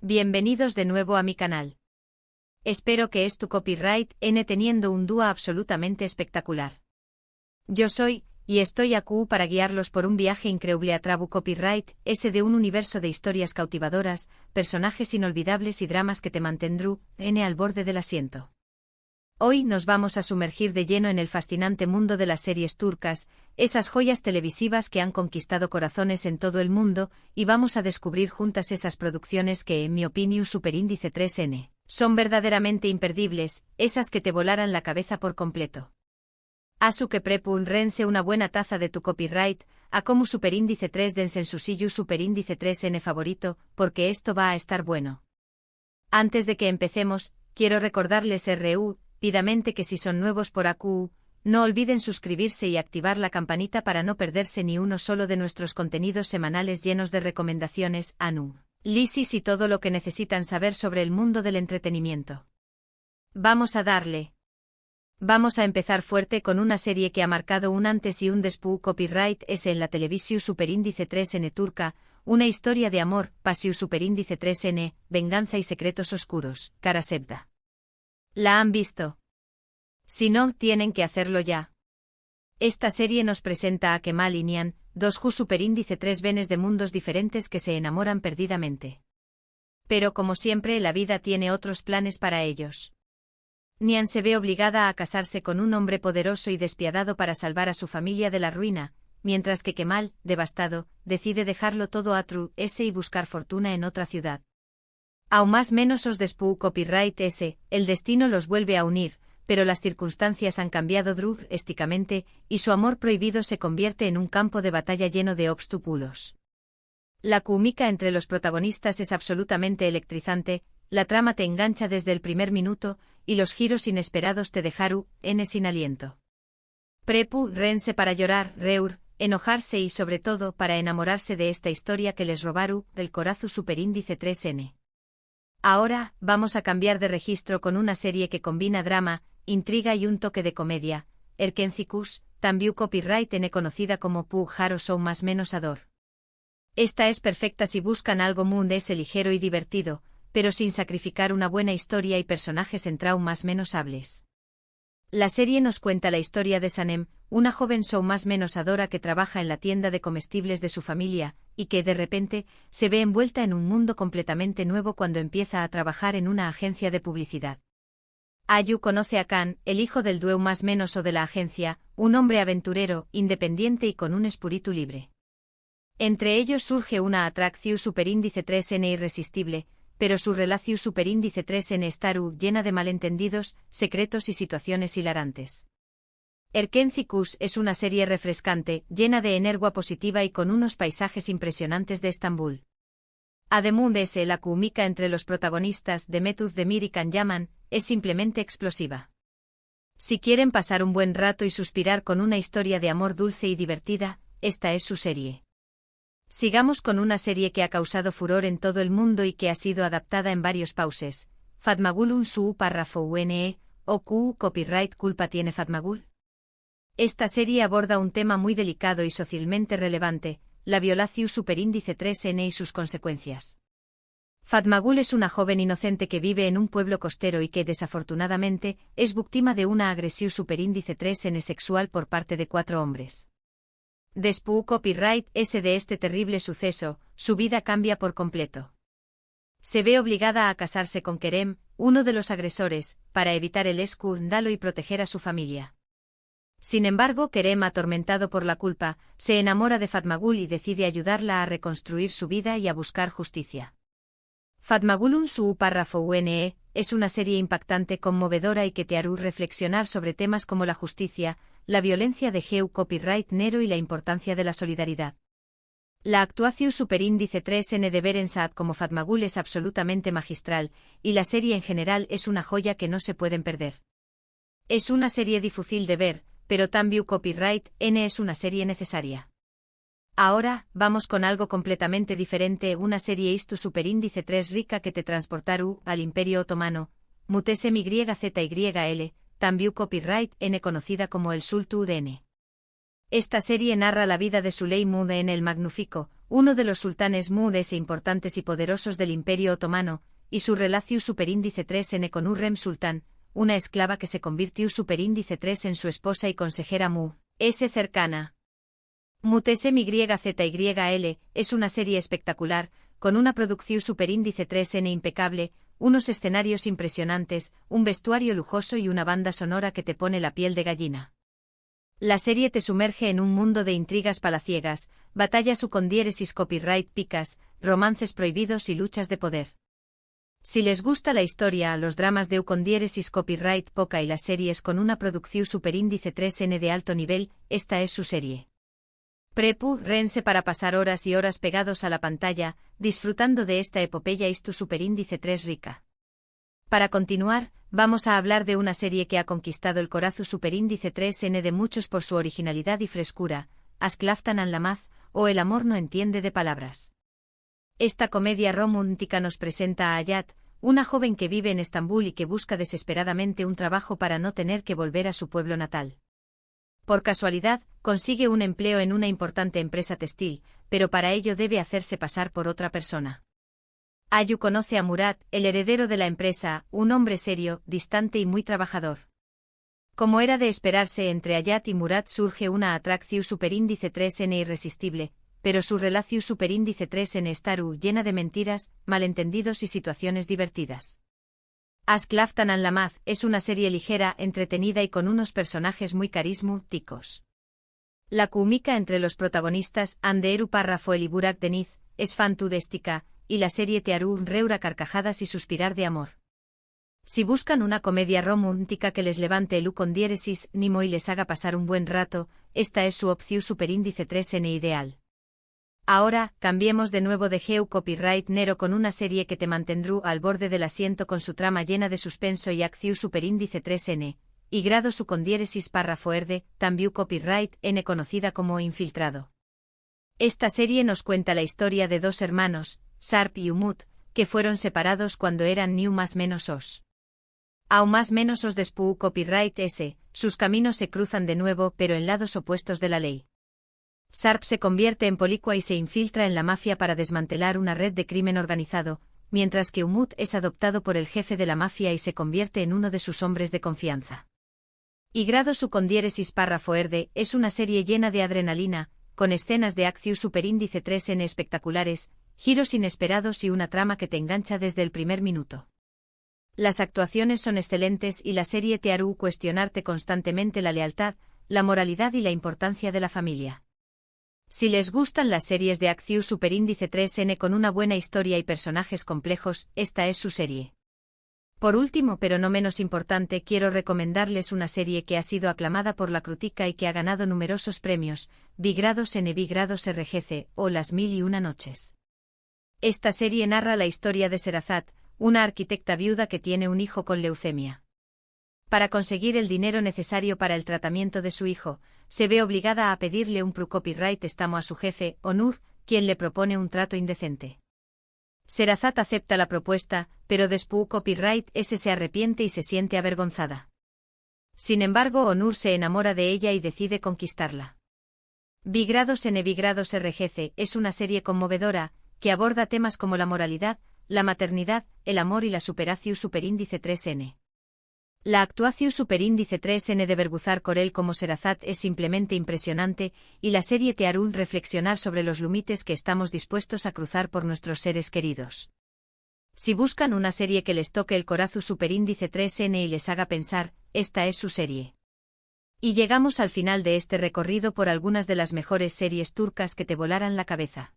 Bienvenidos de nuevo a mi canal. Espero que es tu copyright N teniendo un dúo absolutamente espectacular. Yo soy, y estoy aquí para guiarlos por un viaje increíble a Trabu Copyright S de un universo de historias cautivadoras, personajes inolvidables y dramas que te mantendrán N al borde del asiento. Hoy nos vamos a sumergir de lleno en el fascinante mundo de las series turcas, esas joyas televisivas que han conquistado corazones en todo el mundo, y vamos a descubrir juntas esas producciones que, en mi opinión, Superíndice 3N, son verdaderamente imperdibles, esas que te volarán la cabeza por completo. Asu que prepul rense una buena taza de tu copyright, a como Superíndice 3 dense en su sillo Superíndice 3N favorito, porque esto va a estar bueno. Antes de que empecemos, quiero recordarles rápidamente que si son nuevos por AQ, no olviden suscribirse y activar la campanita para no perderse ni uno solo de nuestros contenidos semanales llenos de recomendaciones, análisis y todo lo que necesitan saber sobre el mundo del entretenimiento. Vamos a darle. Vamos a empezar fuerte con una serie que ha marcado un antes y un después copyright S en la televisión Superíndice 3N turca, una historia de amor, pasión Superíndice 3N, venganza y secretos oscuros, Karasevda. ¿La han visto? Si no, tienen que hacerlo ya. Esta serie nos presenta a Kemal y Nihan, dos Superíndice 3 venes de mundos diferentes que se enamoran perdidamente. Pero como siempre, la vida tiene otros planes para ellos. Nihan se ve obligada a casarse con un hombre poderoso y despiadado para salvar a su familia de la ruina, mientras que Kemal, devastado, decide dejarlo todo a Tru S y buscar fortuna en otra ciudad. Aún más menos os después copyright S, el destino los vuelve a unir, pero las circunstancias han cambiado drásticamente, y su amor prohibido se convierte en un campo de batalla lleno de obstáculos. La química entre los protagonistas es absolutamente electrizante, la trama te engancha desde el primer minuto, y los giros inesperados te dejaron sin aliento. Prepu rense para llorar, enojarse y sobre todo para enamorarse de esta historia que les robaron del corazón Superíndice 3N. Ahora, vamos a cambiar de registro con una serie que combina drama, intriga y un toque de comedia, Erkencikus, también copyright N conocida como Pug Haro Show más menos Ador. Esta es perfecta si buscan algo ligero y divertido, pero sin sacrificar una buena historia y personajes en más menos hables. La serie nos cuenta la historia de Sanem, una joven show más menos adora que trabaja en la tienda de comestibles de su familia, y que de repente se ve envuelta en un mundo completamente nuevo cuando empieza a trabajar en una agencia de publicidad. Ayu conoce a Khan, el hijo del dueño más menos o de la agencia, un hombre aventurero, independiente y con un espíritu libre. Entre ellos surge una atracción Superíndice 3N irresistible, pero su relación Superíndice 3N está llena de malentendidos, secretos y situaciones hilarantes. Erkencikus es una serie refrescante, llena de energía positiva y con unos paisajes impresionantes de Estambul. Además la química entre los protagonistas de Demet Özdemir y Can Yaman es simplemente explosiva. Si quieren pasar un buen rato y suspirar con una historia de amor dulce y divertida, esta es su serie. Sigamos con una serie que ha causado furor en todo el mundo y que ha sido adaptada en varios pauses. Fatmagul un su párrafo UNE, o Q copyright culpa tiene Fatmagul. Esta serie aborda un tema muy delicado y socialmente relevante, la violación Superíndice 3N y sus consecuencias. Fatmagul es una joven inocente que vive en un pueblo costero y que desafortunadamente es víctima de una agresión Superíndice 3N sexual por parte de 4 hombres. Después copyright S de este terrible suceso, su vida cambia por completo. Se ve obligada a casarse con Kerem, uno de los agresores, para evitar el escándalo y proteger a su familia. Sin embargo, Kerem, atormentado por la culpa, se enamora de Fatmagul y decide ayudarla a reconstruir su vida y a buscar justicia. Fatmagul un su párrafo UNE es una serie impactante, conmovedora y que te hará reflexionar sobre temas como la justicia, la violencia de Geu copyright Nero y la importancia de la solidaridad. La actuación Superíndice 3N de Beren Saat como Fatmagul es absolutamente magistral, y la serie en general es una joya que no se pueden perder. Es una serie difícil de ver, pero también copyright N es una serie necesaria. Ahora, vamos con algo completamente diferente, una serie Istu Superíndice 3 rica que te transportará al Imperio Otomano, Mutesem YZYL, también copyright N conocida como el Sultud N. Esta serie narra la vida de Süleyman en el Magnífico, uno de los sultanes Mudes e importantes y poderosos del Imperio Otomano, y su relación superíndice 3n con Hürrem Sultán, una esclava que se convirtió superíndice 3 en su esposa y consejera S cercana. MUT-SMYZYL es una serie espectacular, con una producción superíndice 3n impecable, unos escenarios impresionantes, un vestuario lujoso y una banda sonora que te pone la piel de gallina. La serie te sumerge en un mundo de intrigas palaciegas, batallas con diéresis copyright picas, romances prohibidos y luchas de poder. Si les gusta la historia, los dramas de con diéresis copyright poca y las series con una producción superíndice 3n de alto nivel, esta es su serie. Rense para pasar horas y horas pegados a la pantalla, disfrutando de esta epopeya tu superíndice 3 rica. Para continuar, vamos a hablar de una serie que ha conquistado el corazón superíndice 3n de muchos por su originalidad y frescura, Asklaftan an Lamaz, o El amor no entiende de palabras. Esta comedia romántica nos presenta a Hayat, una joven que vive en Estambul y que busca desesperadamente un trabajo para no tener que volver a su pueblo natal. Por casualidad, consigue un empleo en una importante empresa textil, pero para ello debe hacerse pasar por otra persona. Ayu conoce a Murat, el heredero de la empresa, un hombre serio, distante y muy trabajador. Como era de esperarse, entre Hayat y Murat surge una atracción superíndice 3n irresistible, pero su relación superíndice 3n está llena de mentiras, malentendidos y situaciones divertidas. Asklaftan an Lamaz es una serie ligera, entretenida y con unos personajes muy carismáticos. La química entre los protagonistas, Anderu Parrafoel y Burak Deniz, es fantástica, y la serie te hará reír carcajadas y suspirar de amor. Si buscan una comedia romántica que les levante el con diéresis nimo y les haga pasar un buen rato, esta es su opción superíndice 3n ideal. Ahora, cambiemos de nuevo de Geo Copyright Nero con una serie que te mantendrá al borde del asiento con su trama llena de suspenso y acción superíndice 3n, y grado su con diéresis párrafo erde, también Copyright N conocida como Infiltrado. Esta serie nos cuenta la historia de dos hermanos, Sarp y Umut, que fueron separados cuando eran ni más menos os. Aún más menos os después Copyright S, sus caminos se cruzan de nuevo pero en lados opuestos de la ley. Sarp se convierte en policua y se infiltra en la mafia para desmantelar una red de crimen organizado, mientras que Umut es adoptado por el jefe de la mafia y se convierte en uno de sus hombres de confianza. Y grado su con diéresis párrafo erde es una serie llena de adrenalina, con escenas de acción superíndice 3n espectaculares, giros inesperados y una trama que te engancha desde el primer minuto. Las actuaciones son excelentes y la serie te hará cuestionarte constantemente la lealtad, la moralidad y la importancia de la familia. Si les gustan las series de acción superíndice 3n con una buena historia y personajes complejos, esta es su serie. Por último pero no menos importante, quiero recomendarles una serie que ha sido aclamada por la crítica y que ha ganado numerosos premios, Vigrados N Vigrados RGC, o Las Mil y Una Noches. Esta serie narra la historia de Sherazad, una arquitecta viuda que tiene un hijo con leucemia. Para conseguir el dinero necesario para el tratamiento de su hijo, se ve obligada a pedirle un copyright estamo a su jefe, Onur, quien le propone un trato indecente. Sherazad acepta la propuesta, pero después copyright ese se arrepiente y se siente avergonzada. Sin embargo, Onur se enamora de ella y decide conquistarla. Vigrados N Vigrados RGC es una serie conmovedora, que aborda temas como la moralidad, la maternidad, el amor y la superación superíndice 3n. La actuación superíndice 3n de Berguzar Corel como Sherazad es simplemente impresionante, y la serie te hará reflexionar sobre los límites que estamos dispuestos a cruzar por nuestros seres queridos. Si buscan una serie que les toque el corazón superíndice 3n y les haga pensar, esta es su serie. Y llegamos al final de este recorrido por algunas de las mejores series turcas que te volaran la cabeza.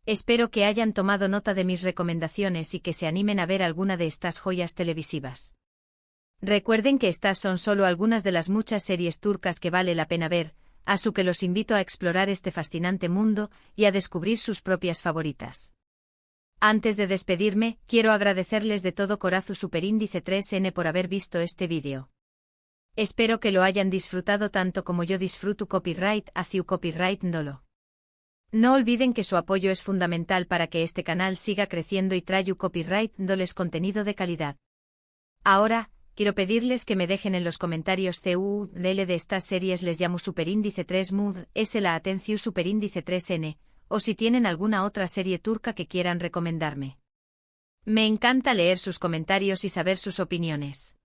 Espero que hayan tomado nota de mis recomendaciones y que se animen a ver alguna de estas joyas televisivas. Recuerden que estas son solo algunas de las muchas series turcas que vale la pena ver, así que los invito a explorar este fascinante mundo y a descubrir sus propias favoritas. Antes de despedirme, quiero agradecerles de todo corazón superíndice 3n por haber visto este vídeo. Espero que lo hayan disfrutado tanto como yo disfruto copyright hacia copyright Ndolo. No olviden que su apoyo es fundamental para que este canal siga creciendo y traiga copyright Ndoles contenido de calidad. Ahora, quiero pedirles que me dejen en los comentarios CUDL de estas series les llamo superíndice 3 MUD, es la atención superíndice 3N, o si tienen alguna otra serie turca que quieran recomendarme. Me encanta leer sus comentarios y saber sus opiniones.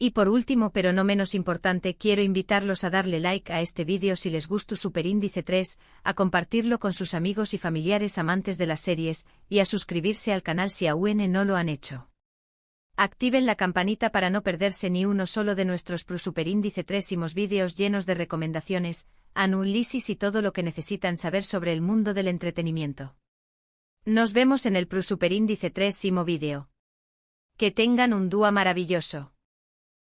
Y por último, pero no menos importante, quiero invitarlos a darle like a este vídeo si les gustó Superíndice 3, a compartirlo con sus amigos y familiares amantes de las series, y a suscribirse al canal si aún no lo han hecho. Activen la campanita para no perderse ni uno solo de nuestros Superíndice 3 vídeos llenos de recomendaciones, análisis y todo lo que necesitan saber sobre el mundo del entretenimiento. Nos vemos en el Superíndice 3 vídeo. Que tengan un día maravilloso.